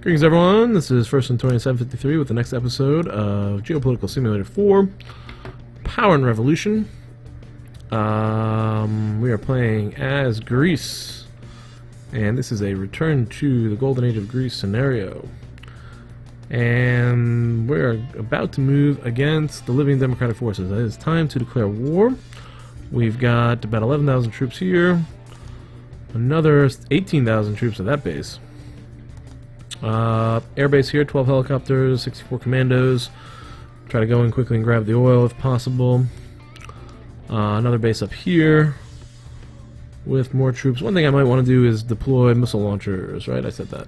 Greetings everyone, this is First and 2753 with the next episode of Geopolitical Simulator 4, Power and Revolution. We are playing as Greece, and this is a return to the Golden Age of Greece scenario. And we're about to move against the Libyan Democratic Forces. It is time to declare war. We've got about 11,000 troops here, another 18,000 troops at that base. Airbase here, 12 helicopters, 64 commandos. Try to go in quickly and grab the oil if possible. Another base up here with more troops. One thing I might want to do is deploy missile launchers, right? I said that.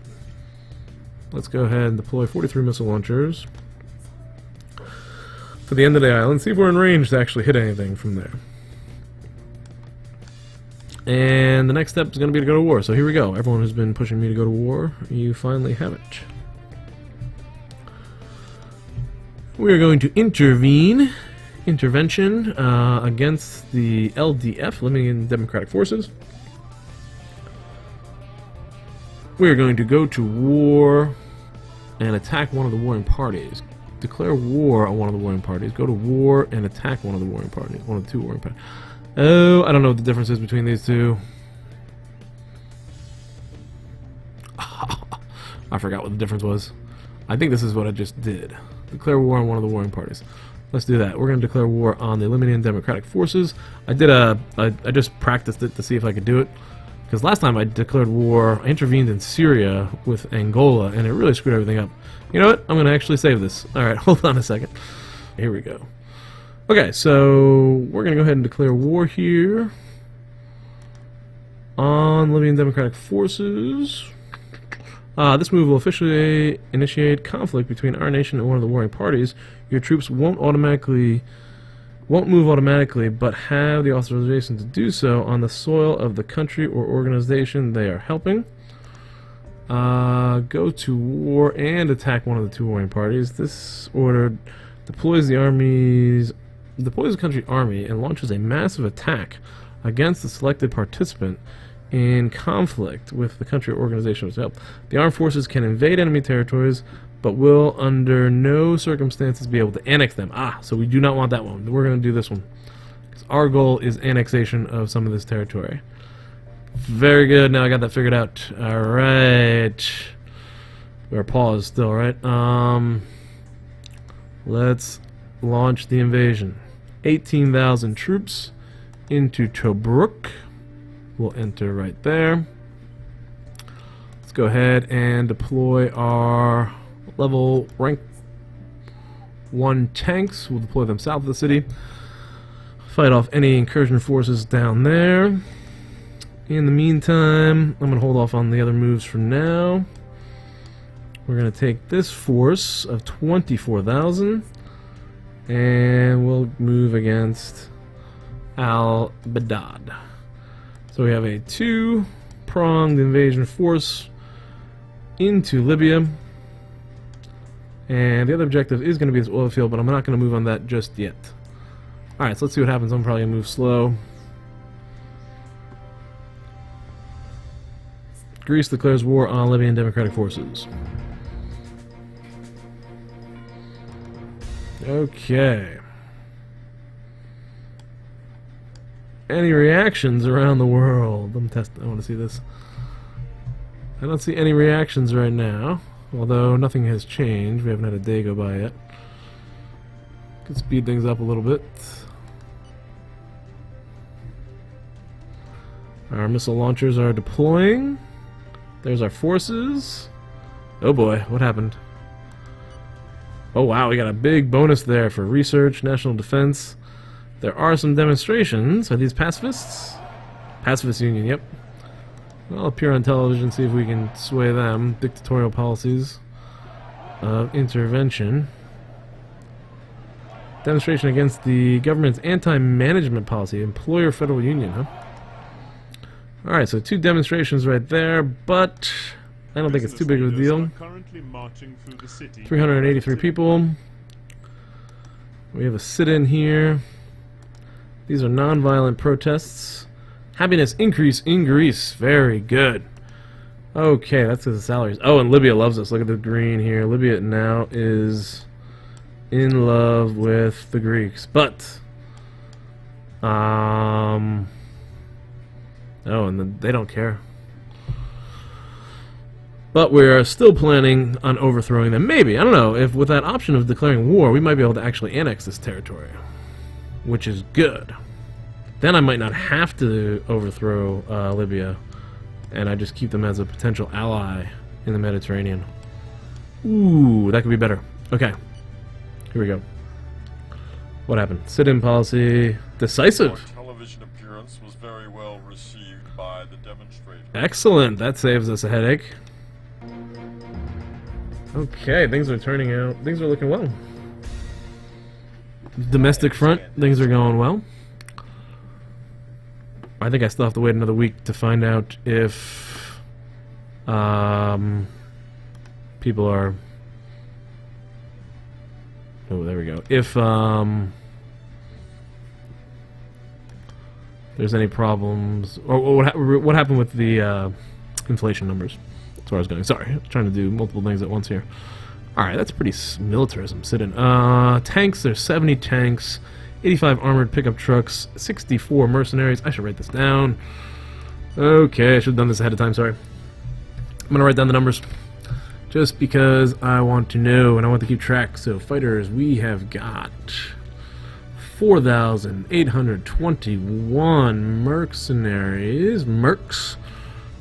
Let's go ahead and deploy 43 missile launchers to the end of the island. See if we're in range to actually hit anything from there. And the next step is going to be to go to war. So here we go. Everyone who's been pushing me to go to war, you finally have it. We are going to intervention against the LDF, Libyan Democratic Forces. We are going to go to war and attack one of the warring parties. Declare war on one of the warring parties. Go to war and attack one of the warring parties. One of the two warring parties. Oh, I don't know what the difference is between these two. I forgot what the difference was. I think this is what I just did. Declare war on one of the warring parties. Let's do that. We're going to declare war on the Libyan Democratic Forces. I just practiced it to see if I could do it. Because last time I declared war, I intervened in Syria with Angola, and it really screwed everything up. You know what? I'm going to actually save this. Alright, hold on a second. Here we go. Okay, so we're going to go ahead and declare war here on Libyan Democratic Forces. This move will officially initiate conflict between our nation and one of the warring parties. Your troops won't move automatically, but have the authorization to do so on the soil of the country or organization they are helping. Go to war and attack one of the two warring parties. This order deploys the country army and launches a massive attack against the selected participant in conflict with the country or organization which help. The armed forces can invade enemy territories, but will under no circumstances be able to annex them. So we do not want that one. We're going to do this one, because our goal is annexation of some of this territory. Very good. Now I got that figured out. All right. We're paused still, right? Let's launch the invasion. 18,000 troops into Tobruk. We'll enter right there. Let's go ahead and deploy our level rank 1 tanks. We'll deploy them south of the city. Fight off any incursion forces down there. In the meantime, I'm going to hold off on the other moves for now. We're going to take this force of 24,000 and we'll move against Al-Badad. So we have a two-pronged invasion force into Libya. And the other objective is going to be this oil field, but I'm not going to move on that just yet. Alright, so let's see what happens. I'm probably going to move slow. Greece declares war on Libyan Democratic Forces. Okay. Any reactions around the world? I want to see this. I don't see any reactions right now, although nothing has changed. We haven't had a day go by yet. Could speed things up a little bit. Our missile launchers are deploying. There's our forces. Oh boy, what happened? Oh wow, we got a big bonus there for research, national defense. There are some demonstrations. Are these pacifists? Pacifist Union, yep. I'll appear on television, see if we can sway them. Dictatorial policies of intervention. Demonstration against the government's anti-management policy. Employer federal union, huh? Alright, so 2 demonstrations right there, but I don't think it's too big of a deal. 383 people. We have a sit-in here. These are non-violent protests. Happiness increase in Greece. Very good. Okay, that's his salaries. Oh, and Libya loves us. Look at the green here. Libya now is in love with the Greeks. But, oh, and they don't care. But we're still planning on overthrowing them. Maybe, I don't know, if with that option of declaring war, we might be able to actually annex this territory, which is good. Then I might not have to overthrow Libya, and I just keep them as a potential ally in the Mediterranean. Ooh, that could be better. Okay, here we go. What happened? Sit-in policy. Decisive. Our television appearance was very well received by the demonstrators. Excellent. That saves us a headache. Okay, things are turning out. Things are looking well. Domestic front, things are going well. I think I still have to wait another week to find out if people are. Oh, there we go. If there's any problems, or what happened with the inflation numbers. That's where I was going. Sorry, I'm trying to do multiple things at once here. Alright, that's pretty militarism. Sit in. Tanks, there's 70 tanks, 85 armored pickup trucks, 64 mercenaries. I should write this down. Okay, I should have done this ahead of time, sorry. I'm going to write down the numbers just because I want to know and I want to keep track. So, fighters, we have got 4,821 mercenaries. Mercs.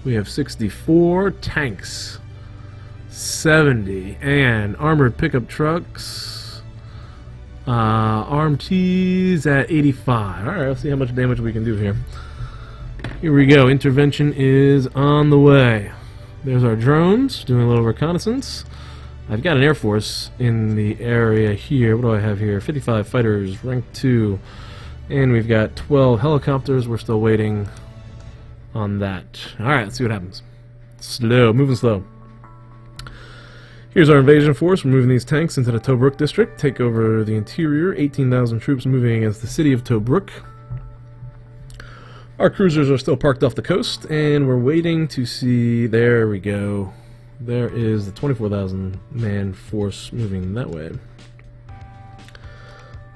We have 64 tanks, 70, and armored pickup trucks. RMTs at 85. Alright, let's see how much damage we can do here. Here we go. Intervention is on the way. There's our drones doing a little reconnaissance. I've got an air force in the area here. What do I have here? 55 fighters, rank 2. And we've got 12 helicopters. We're still waiting on that. Alright, let's see what happens. Slow, moving slow. Here's our invasion force. We're moving these tanks into the Tobruk district. Take over the interior. 18,000 troops moving against the city of Tobruk. Our cruisers are still parked off the coast, and we're waiting to see. There we go. There is the 24,000 man force moving that way.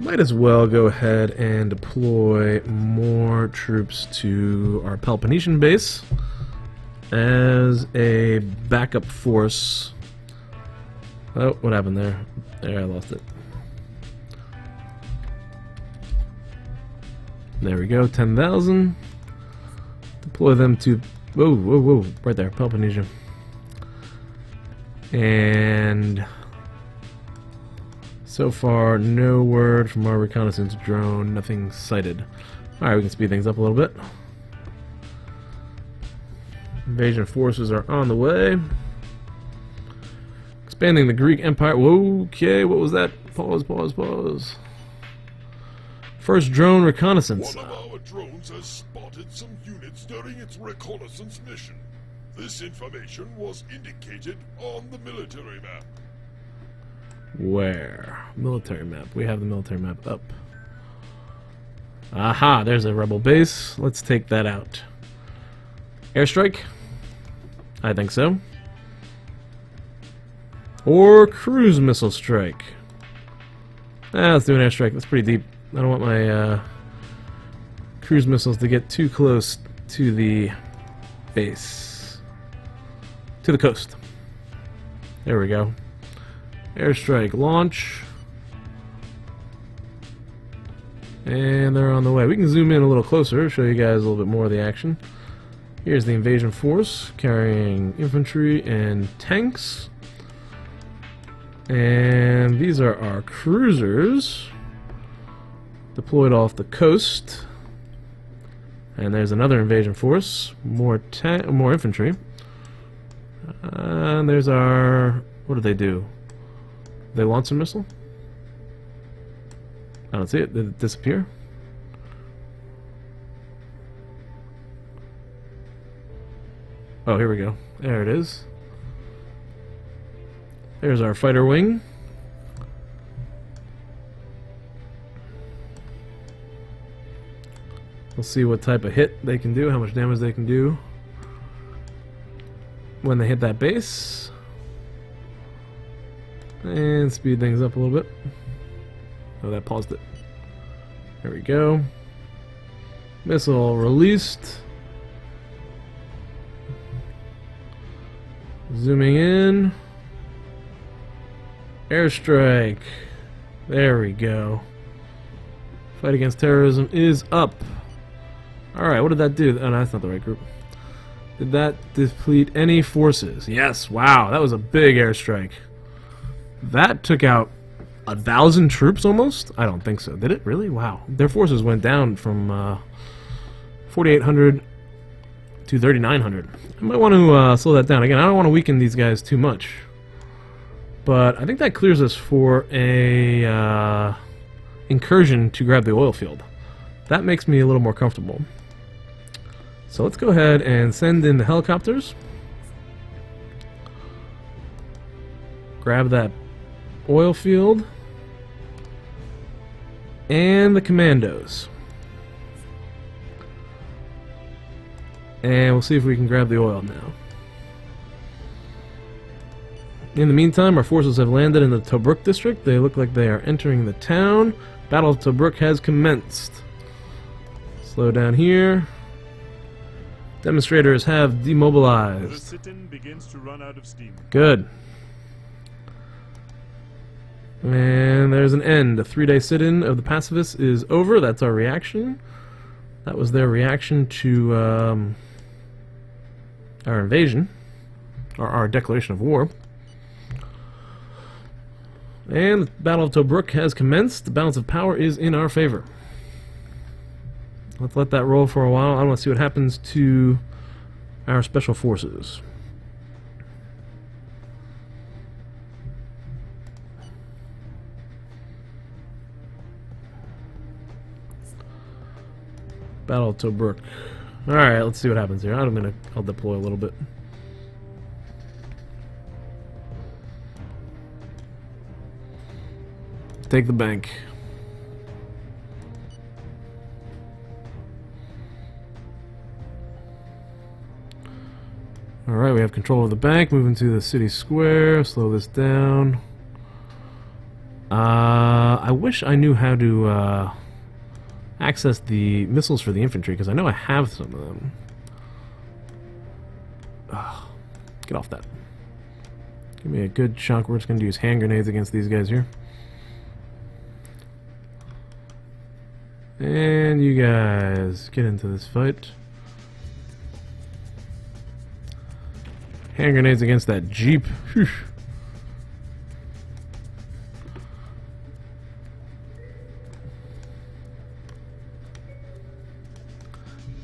Might as well go ahead and deploy more troops to our Peloponnesian base as a backup force. Oh, what happened there? There, I lost it. There we go, 10,000. Deploy them to... Whoa, whoa, whoa. Right there, Peloponnesia. And... so far, no word from our reconnaissance drone. Nothing sighted. Alright, we can speed things up a little bit. Invasion forces are on the way. Expanding the Greek Empire. Whoa, okay, what was that? Pause, pause, pause. First drone reconnaissance. One of our drones has spotted some units during its reconnaissance mission. This information was indicated on the military map. Where? Military map. We have the military map up. Aha, there's a rebel base. Let's take that out. Airstrike? I think so. Or cruise missile strike. Let's do an airstrike. That's pretty deep. I don't want my cruise missiles to get too close to the base. To the coast. There we go. Airstrike launch. And they're on the way. We can zoom in a little closer, show you guys a little bit more of the action. Here's the invasion force carrying infantry and tanks. And these are our cruisers deployed off the coast. And there's another invasion force, more infantry. And there's our... what do they do? They launch a missile? I don't see it. Did it disappear? Oh, here we go. There it is. There's our fighter wing. We'll see what type of hit they can do, how much damage they can do. when they hit that base. And speed things up a little bit. Oh, that paused it. There we go. Missile released. Zooming in. Airstrike. There we go. Fight against terrorism is up. Alright, what did that do? Oh, no, that's not the right group. Did that deplete any forces? Yes, wow, that was a big airstrike. That took out 1,000 troops almost? I don't think so. Did it really? Wow. Their forces went down from 4,800 to 3,900. I might want to slow that down. Again, I don't want to weaken these guys too much. But I think that clears us for a incursion to grab the oil field. That makes me a little more comfortable. So let's go ahead and send in the helicopters. Grab that oil field. And the commandos. And we'll see if we can grab the oil now. In the meantime, our forces have landed in the Tobruk district. They look like they are entering the town. Battle of Tobruk has commenced. Slow down here. Demonstrators have demobilized. The sit-in begins to run out of steam. Good. And there's an end. A 3-day sit-in of the pacifists is over. That's our reaction. That was their reaction to our invasion. Or our declaration of war. And the Battle of Tobruk has commenced. The balance of power is in our favor. Let's let that roll for a while. I want to see what happens to our special forces. Battle of Tobruk. Alright, let's see what happens here. I'll deploy a little bit. Take the bank. Alright, we have control of the bank. Moving to the city square. Slow this down. I wish I knew how to access the missiles for the infantry, because I know I have some of them. Ugh, get off that. Give me a good chunk. We're just going to use hand grenades against these guys here. And you guys get into this fight. Hand grenades against that jeep. Whew.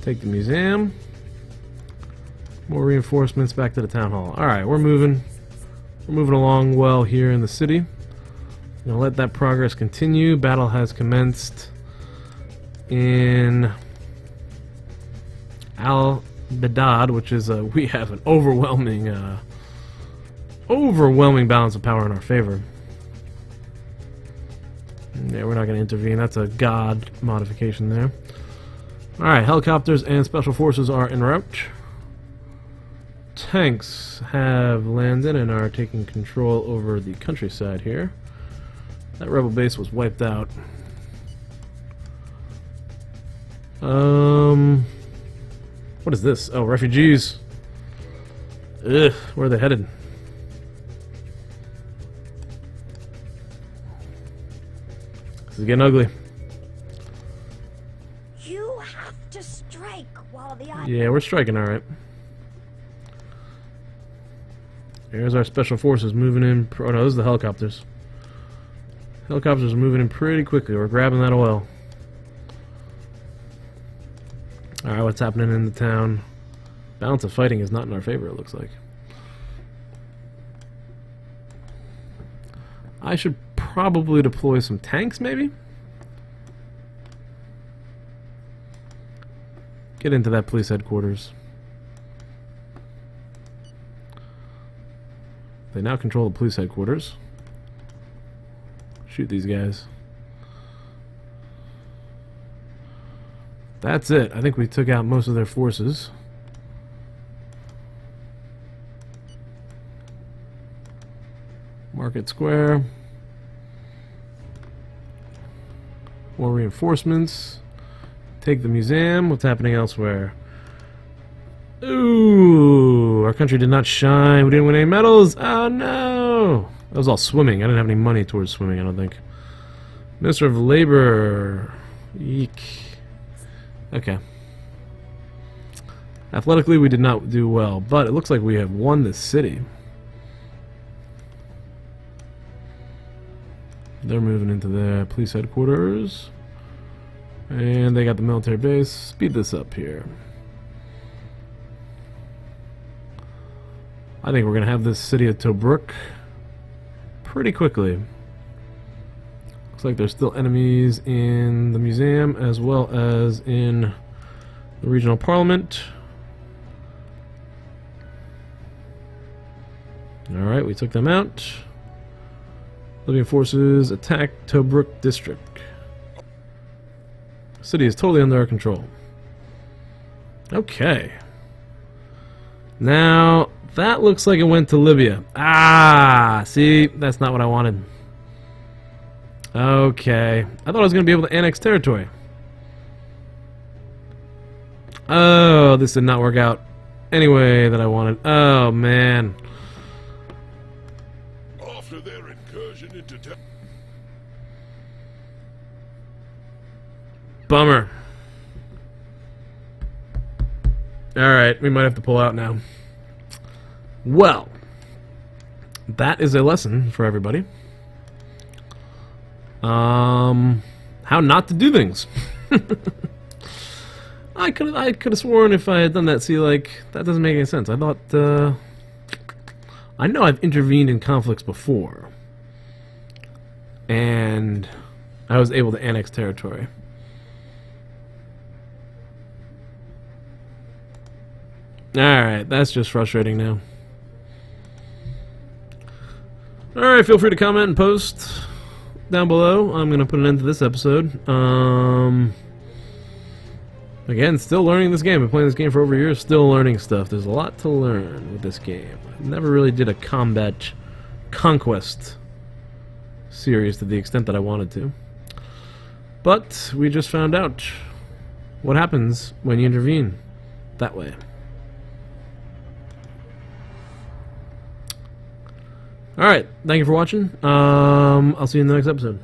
Take the museum. More reinforcements back to the town hall. Alright, we're moving. We're moving along well here in the city. Gonna let that progress continue. Battle has commenced in Al-Badad, which is we have an overwhelming balance of power in our favor. Yeah, we're not going to intervene. That's a god modification there. Alright, helicopters and special forces are en route. Tanks have landed and are taking control over the countryside here. That rebel base was wiped out. What is this? Oh, refugees. Ugh, where are they headed? This is getting ugly. You have to strike while the Yeah, we're striking alright. Here's our special forces moving in. Oh no, those are the helicopters. Helicopters are moving in pretty quickly. We're grabbing that oil. Alright, what's happening in the town? Balance of fighting is not in our favor, it looks like. I should probably deploy some tanks, maybe? Get into that police headquarters. They now control the police headquarters. Shoot these guys. That's it. I think we took out most of their forces. Market Square. More reinforcements. Take the museum. What's happening elsewhere? Ooh, our country did not shine. We didn't win any medals. Oh no! That was all swimming. I didn't have any money towards swimming, I don't think. Minister of Labor. Eek. Okay. Athletically, we did not do well, but it looks like we have won this city. They're moving into their police headquarters. And they got the military base. Speed this up here. I think we're going to have this city of Tobruk pretty quickly. Looks like there's still enemies in the museum as well as in the regional parliament. Alright, we took them out. Libyan forces attack Tobruk district. City is totally under our control. Okay. Now, that looks like it went to Libya. Ah, see, that's not what I wanted. Okay. I thought I was going to be able to annex territory. Oh, this did not work out any way that I wanted. Oh, man. After their incursion into Bummer. Alright, we might have to pull out now. Well, that is a lesson for everybody. How not to do things. I could have sworn if I had done that, see, like, that doesn't make any sense. I thought, I know I've intervened in conflicts before. And I was able to annex territory. Alright, that's just frustrating now. Alright, feel free to comment and post down below. I'm going to put an end to this episode. Again, still learning this game. I've been playing this game for over a year, still learning stuff. There's a lot to learn with this game. I never really did a combat conquest series to the extent that I wanted to. But we just found out what happens when you intervene that way. Alright, thank you for watching. I'll see you in the next episode.